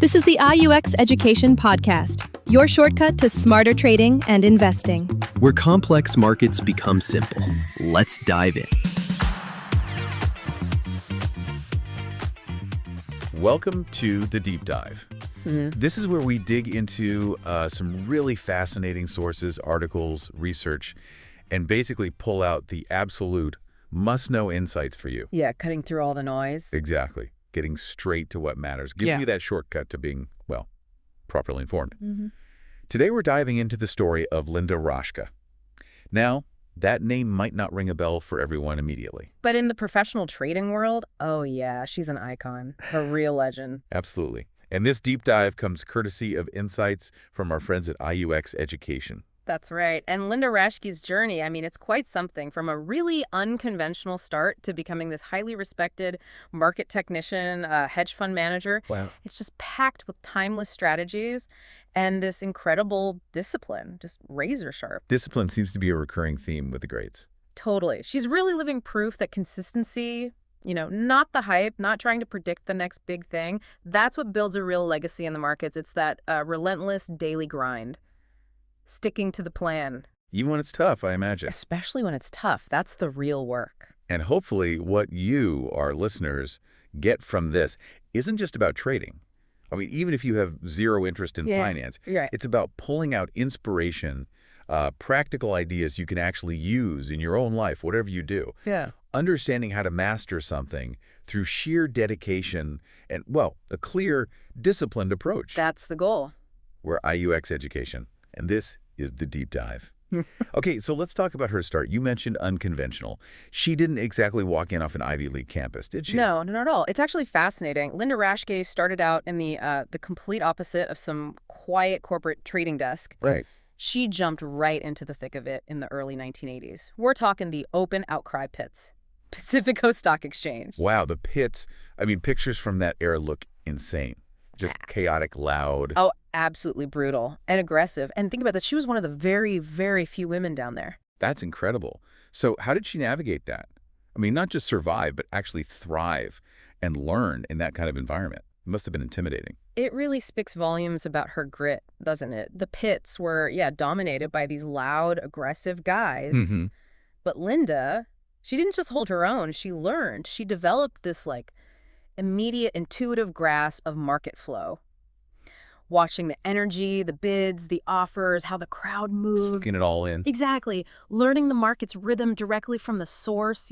This is the IUX Education Podcast, your shortcut to smarter trading and investing. Where complex markets become simple. Let's dive in. Welcome to The Deep Dive. This is where we dig into some really fascinating sources, articles, research, and basically pull out the absolute must-know insights for you. Yeah, cutting through all the noise. Exactly. Getting straight to what matters. Giving you that shortcut to being, well, properly informed. Today we're diving into the story of Linda Raschke. Now, that name might not ring a bell for everyone immediately. But in the professional trading world, oh yeah, she's an icon, a real legend. Absolutely. And this deep dive comes courtesy of insights from our friends at IUX Education. That's right. And Linda Raschke's journey, I mean, it's quite something. From a really unconventional start to becoming this highly respected market technician, hedge fund manager. Wow. It's just packed with timeless strategies and this incredible discipline, just razor sharp. Discipline seems to be a recurring theme with the greats. Totally. She's really living proof that consistency, not the hype, not trying to predict the next big thing. That's what builds a real legacy in the markets. It's that relentless daily grind. Sticking to the plan. Even when it's tough, I imagine. Especially when it's tough. That's the real work. And hopefully what you, our listeners, get from this isn't just about trading. I mean, even if you have zero interest in finance, it's about pulling out inspiration, practical ideas you can actually use in your own life, whatever you do. Yeah. Understanding how to master something through sheer dedication and, well, a clear, disciplined approach. That's the goal. We're IUX Education, and this is The Deep Dive. Okay, so let's talk about her start. You mentioned unconventional. She didn't exactly walk in off an Ivy League campus, did she? No, not at all. It's actually fascinating. Linda Raschke started out in the complete opposite of some quiet corporate trading desk. Right. She jumped right into the thick of it in the early 1980s. We're talking the open-outcry pits. Pacifico Stock Exchange. Wow, the pits. I mean, pictures from that era look insane. Just chaotic, loud. Oh, absolutely brutal and aggressive. And think about this. She was one of the very, very few women down there. That's incredible. So how did she navigate that? I mean, not just survive, but actually thrive and learn in that kind of environment. It must have been intimidating. It really speaks volumes about her grit, doesn't it? The pits were, dominated by these loud, aggressive guys. But Linda, she didn't just hold her own. She learned. She developed this, immediate intuitive grasp of market flow. Watching the energy, the bids, the offers, how the crowd moved. Soaking it all in. Exactly. Learning the market's rhythm directly from the source,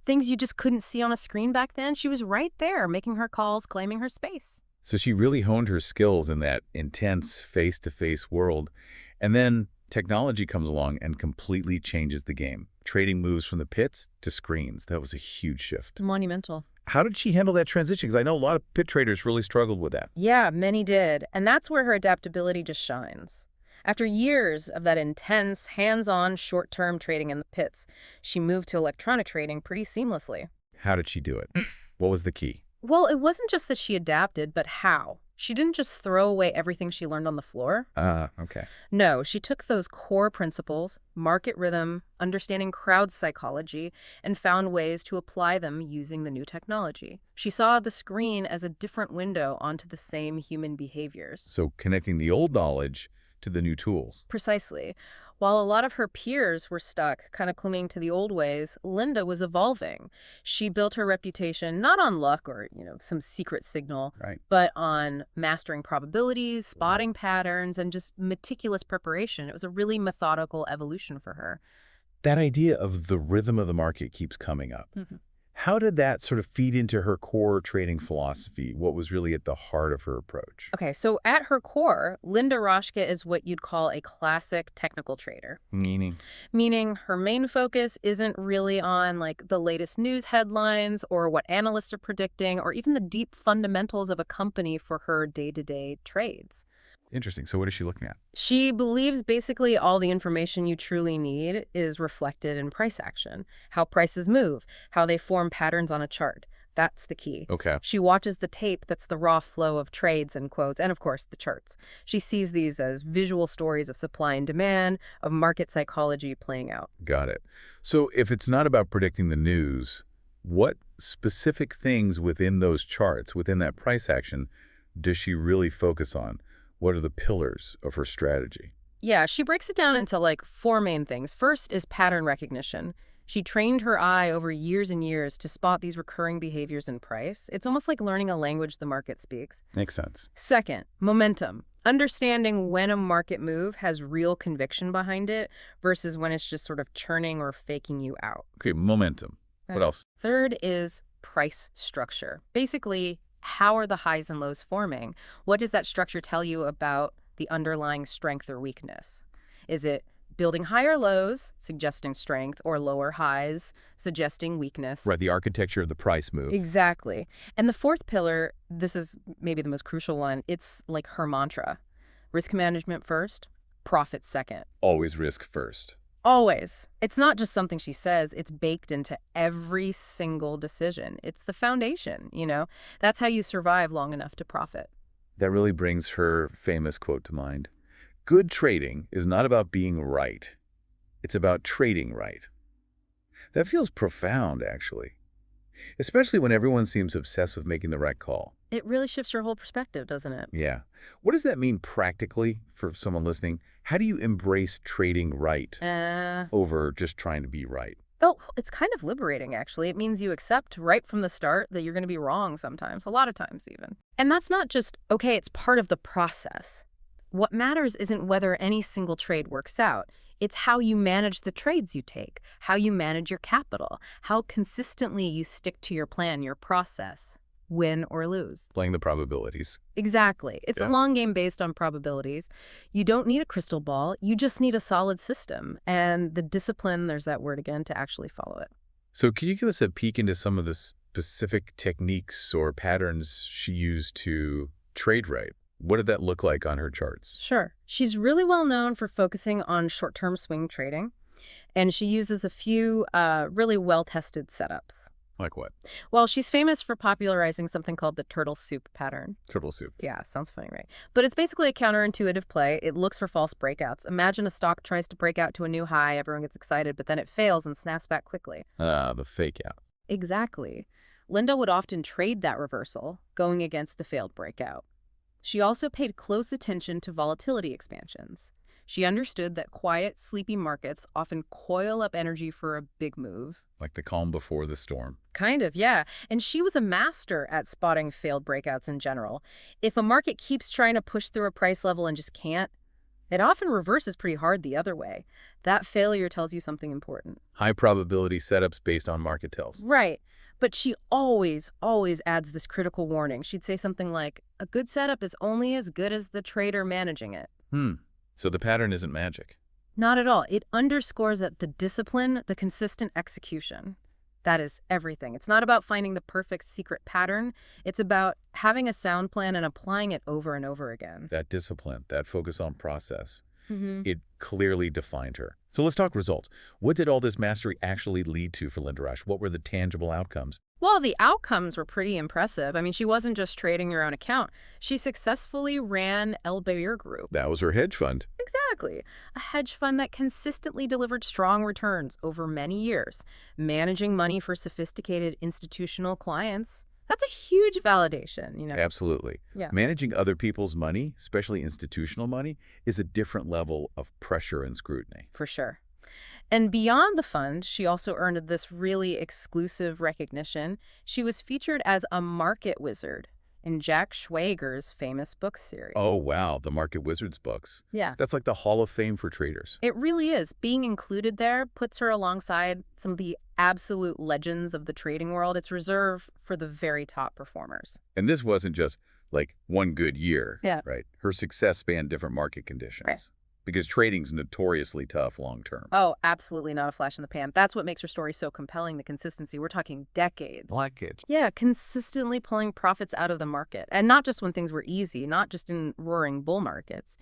things you just couldn't see on a screen back then. She was right there making her calls, claiming her space. So she really honed her skills in that intense face-to-face world. And then technology comes along and completely changes the game. Trading moves from the pits to screens. That was a huge shift. Monumental. How did she handle that transition? Because I know a lot of pit traders really struggled with that. Yeah, many did. And that's where her adaptability just shines. After years of that intense, hands-on, short-term trading in the pits, she moved to electronic trading pretty seamlessly. How did she do it? What was the key? Well, it wasn't just that she adapted, but how. She didn't just throw away everything she learned on the floor. Okay. No, she took those core principles, market rhythm, understanding crowd psychology, and found ways to apply them using the new technology. She saw the screen as a different window onto the same human behaviors. So connecting the old knowledge to the new tools. Precisely. While a lot of her peers were stuck, kind of clinging to the old ways, Linda was evolving. She built her reputation not on luck or, some secret signal, but on mastering probabilities, spotting patterns, and just meticulous preparation. It was a really methodical evolution for her. That idea of the rhythm of the market keeps coming up. How did that sort of feed into her core trading philosophy? What was really at the heart of her approach? Okay, so at her core, Linda Raschke is what you'd call a classic technical trader. Meaning? Meaning her main focus isn't really on the latest news headlines or what analysts are predicting or even the deep fundamentals of a company for her day-to-day trades. Interesting. So what is she looking at? She believes basically all the information you truly need is reflected in price action, how prices move, how they form patterns on a chart. That's the key. Okay. She watches the tape that's the raw flow of trades and quotes, and of course the charts. She sees these as visual stories of supply and demand, of market psychology playing out. Got it. So if it's not about predicting the news, what specific things within those charts, within that price action, does she really focus on? What are the pillars of her strategy? Yeah, she breaks it down into like 4 main things. First is pattern recognition. She trained her eye over years and years to spot these recurring behaviors in price. It's almost like learning a language the market speaks. Makes sense. Second, momentum. Understanding when a market move has real conviction behind it versus when it's just sort of churning or faking you out. Okay, momentum. What else? Third is price structure. Basically, how are the highs and lows forming? What does that structure tell you about the underlying strength or weakness? Is it building higher lows, suggesting strength, or lower highs, suggesting weakness? Right, the architecture of the price move. Exactly. And the fourth pillar, this is maybe the most crucial one, it's like her mantra. Risk management first, profit second. Always risk first. Always. It's not just something she says, it's baked into every single decision. It's the foundation, you know? That's how you survive long enough to profit. That really brings her famous quote to mind. Good trading is not about being right. It's about trading right. That feels profound, actually. Especially when everyone seems obsessed with making the right call. It really shifts your whole perspective, doesn't it? Yeah. What does that mean practically for someone listening? How do you embrace trading right over just trying to be right? Oh, it's kind of liberating, actually. It means you accept right from the start that you're going to be wrong sometimes, a lot of times even. And that's not just, okay, it's part of the process. What matters isn't whether any single trade works out. It's how you manage the trades you take, how you manage your capital, how consistently you stick to your plan, your process, win or lose. Playing the probabilities. Exactly. It's a long game based on probabilities. You don't need a crystal ball. You just need a solid system and the discipline, there's that word again, to actually follow it. So can you give us a peek into some of the specific techniques or patterns she used to trade right? What did that look like on her charts? Sure. She's really well known for focusing on short-term swing trading, and she uses a few really well-tested setups. Like what? Well, she's famous for popularizing something called the turtle soup pattern. Turtle soup. Yeah, sounds funny, right? But it's basically a counterintuitive play. It looks for false breakouts. Imagine a stock tries to break out to a new high, everyone gets excited, but then it fails and snaps back quickly. The fake out. Exactly. Linda would often trade that reversal, going against the failed breakout. She also paid close attention to volatility expansions. She understood that quiet, sleepy markets often coil up energy for a big move. Like the calm before the storm. Kind of, yeah. And she was a master at spotting failed breakouts in general. If a market keeps trying to push through a price level and just can't, it often reverses pretty hard the other way. That failure tells you something important. High probability setups based on market tells. Right. But she always adds this critical warning. She'd say something like, a good setup is only as good as the trader managing it. So the pattern isn't magic. Not at all. It underscores that the discipline, the consistent execution, that is everything. It's not about finding the perfect secret pattern. It's about having a sound plan and applying it over and over again. That discipline, that focus on process, it clearly defined her. So let's talk results. What did all this mastery actually lead to for Linda Raschke? What were the tangible outcomes? Well, the outcomes were pretty impressive. I mean, she wasn't just trading her own account. She successfully ran El Bayer Group. That was her hedge fund. Exactly. A hedge fund that consistently delivered strong returns over many years, managing money for sophisticated institutional clients. That's a huge validation, you know. Absolutely. Yeah. Managing other people's money, especially institutional money, is a different level of pressure and scrutiny. For sure. And beyond the fund, she also earned this really exclusive recognition. She was featured as a market wizard in Jack Schwager's famous book series. Oh, wow. The Market Wizards books. Yeah. That's like the Hall of Fame for traders. It really is. Being included there puts her alongside some of the absolute legends of the trading world. It's reserved for the very top performers. And this wasn't just like one good year, Yeah. right? Her success spanned different market conditions. Right. Because trading's notoriously tough long term. Oh, absolutely not a flash in the pan. That's what makes her story so compelling, the consistency. We're talking decades. Decades. Yeah, consistently pulling profits out of the market. And not just when things were easy, not just in roaring bull markets.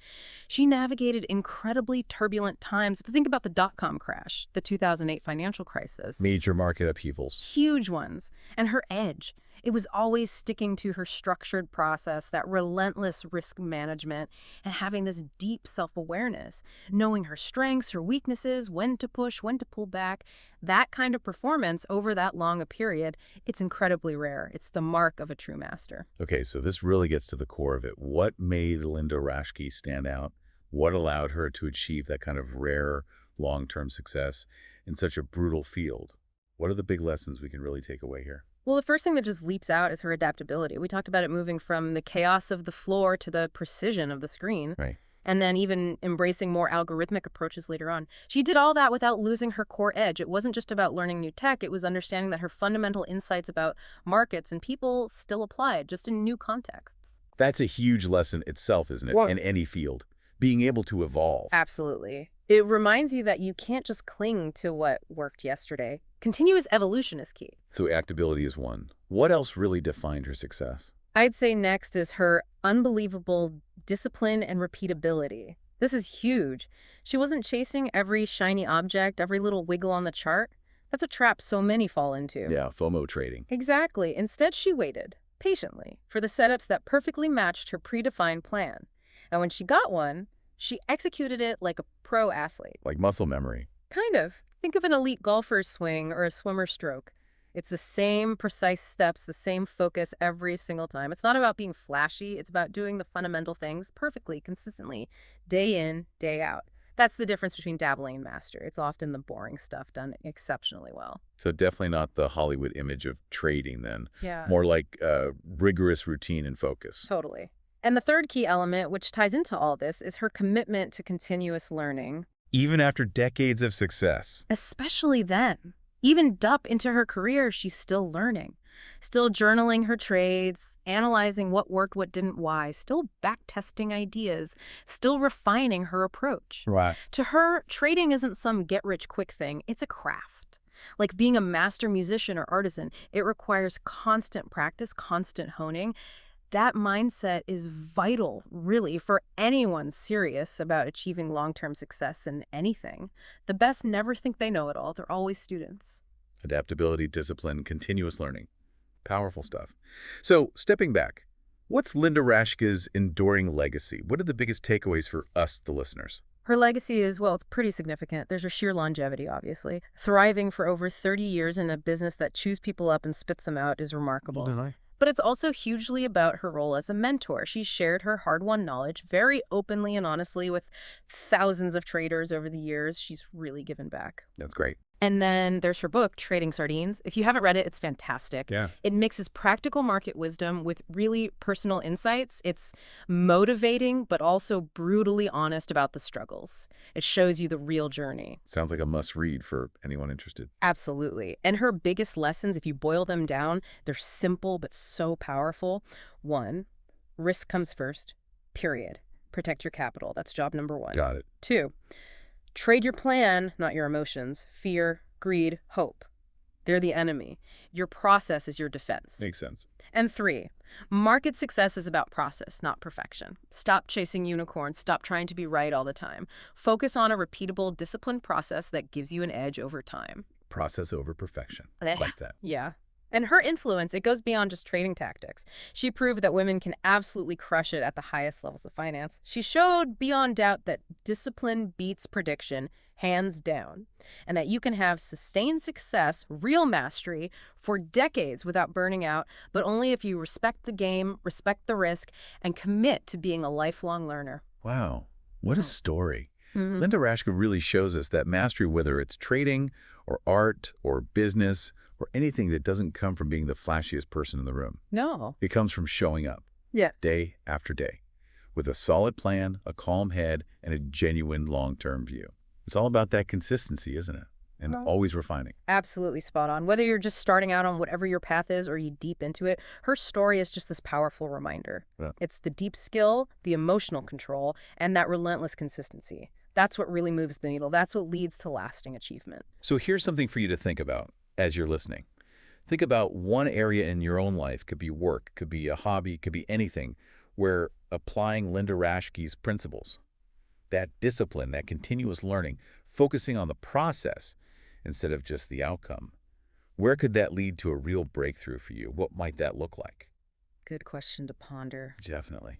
She navigated incredibly turbulent times. Think about the dot-com crash, the 2008 financial crisis. Major market upheavals. Huge ones. And her edge. It was always sticking to her structured process, that relentless risk management, and having this deep self-awareness, knowing her strengths, her weaknesses, when to push, when to pull back. That kind of performance over that long a period, it's incredibly rare. It's the mark of a true master. Okay, so this really gets to the core of it. What made Linda Raschke stand out? What allowed her to achieve that kind of rare long-term success in such a brutal field? What are the big lessons we can really take away here? Well, the first thing that just leaps out is her adaptability. We talked about it moving from the chaos of the floor to the precision of the screen. Right. And then even embracing more algorithmic approaches later on. She did all that without losing her core edge. It wasn't just about learning new tech. It was understanding that her fundamental insights about markets and people still applied, just in new contexts. That's a huge lesson itself, isn't it, in any field? Being able to evolve. Absolutely. It reminds you that you can't just cling to what worked yesterday. Continuous evolution is key. So adaptability is one. What else really defined her success? I'd say next is her unbelievable discipline and repeatability. This is huge. She wasn't chasing every shiny object, every little wiggle on the chart. That's a trap so many fall into. Yeah, FOMO trading. Exactly. Instead, she waited patiently for the setups that perfectly matched her predefined plan. And when she got one, she executed it like a pro athlete. Like muscle memory. Kind of. Think of an elite golfer's swing or a swimmer's stroke. It's the same precise steps, the same focus every single time. It's not about being flashy. It's about doing the fundamental things perfectly, consistently, day in, day out. That's the difference between dabbling and master. It's often the boring stuff done exceptionally well. So definitely not the Hollywood image of trading then. Yeah. More like rigorous routine and focus. Totally. And the third key element, which ties into all this, is her commitment to continuous learning. Even after decades of success. Especially then. Even up into her career, she's still learning. Still journaling her trades, analyzing what worked, what didn't, why. Still backtesting ideas. Still refining her approach. Right. To her, trading isn't some get-rich-quick thing. It's a craft. Like being a master musician or artisan, it requires constant practice, constant honing. That mindset is vital, really, for anyone serious about achieving long-term success in anything. The best never think they know it all. They're always students. Adaptability, discipline, continuous learning. Powerful stuff. So, stepping back, what's Linda Raschke's enduring legacy? What are the biggest takeaways for us, the listeners? Her legacy is, well, it's pretty significant. There's her sheer longevity, obviously. Thriving for over 30 years in a business that chews people up and spits them out is remarkable. But it's also hugely about her role as a mentor. She shared her hard-won knowledge very openly and honestly with thousands of traders over the years. She's really given back. That's great. And then there's her book, Trading Sardines. If you haven't read it, it's fantastic. Yeah. It mixes practical market wisdom with really personal insights. It's motivating, but also brutally honest about the struggles. It shows you the real journey. Sounds like a must-read for anyone interested. Absolutely. And her biggest lessons, if you boil them down, they're simple but so powerful. 1, risk comes first, period. Protect your capital. That's job number 1. Got it. 2, trade your plan, not your emotions. Fear, greed, hope. They're the enemy. Your process is your defense. Makes sense. And 3, market success is about process, not perfection. Stop chasing unicorns. Stop trying to be right all the time. Focus on a repeatable, disciplined process that gives you an edge over time. Process over perfection. Like that. Yeah. And her influence, it goes beyond just trading tactics. She proved that women can absolutely crush it at the highest levels of finance. She showed beyond doubt that discipline beats prediction, hands down, and that you can have sustained success, real mastery, for decades without burning out, but only if you respect the game, respect the risk, and commit to being a lifelong learner. Wow. What a story. Linda Raschke really shows us that mastery, whether it's trading or art or business or anything that doesn't come from being the flashiest person in the room. No. It comes from showing up. Yeah. Day after day with a solid plan, a calm head, and a genuine long-term view. It's all about that consistency, isn't it? And always refining. Absolutely spot on. Whether you're just starting out on whatever your path is or you deep into it, her story is just this powerful reminder. Yeah. It's the deep skill, the emotional control, and that relentless consistency. That's what really moves the needle. That's what leads to lasting achievement. So here's something for you to think about as you're listening. Think about one area in your own life, could be work, could be a hobby, could be anything, where applying Linda Raschke's principles, that discipline, that continuous learning, focusing on the process instead of just the outcome, Where could that lead to a real breakthrough for you? What might that look like? Good question to ponder. Definitely.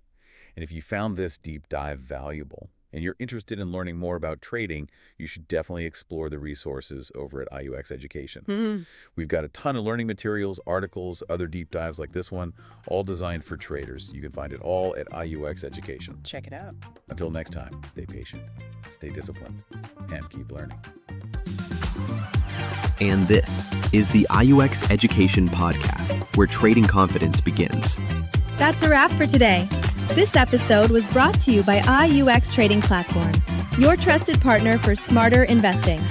And if you found this deep dive valuable and you're interested in learning more about trading, you should definitely explore the resources over at IUX Education. We've got a ton of learning materials, articles, other deep dives like this one, all designed for traders. You can find it all at IUX Education. Check it out. Until next time, stay patient, stay disciplined, and keep learning. And this is the IUX Education Podcast, where trading confidence begins. That's a wrap for today. This episode was brought to you by IUX Trading Platform, your trusted partner for smarter investing.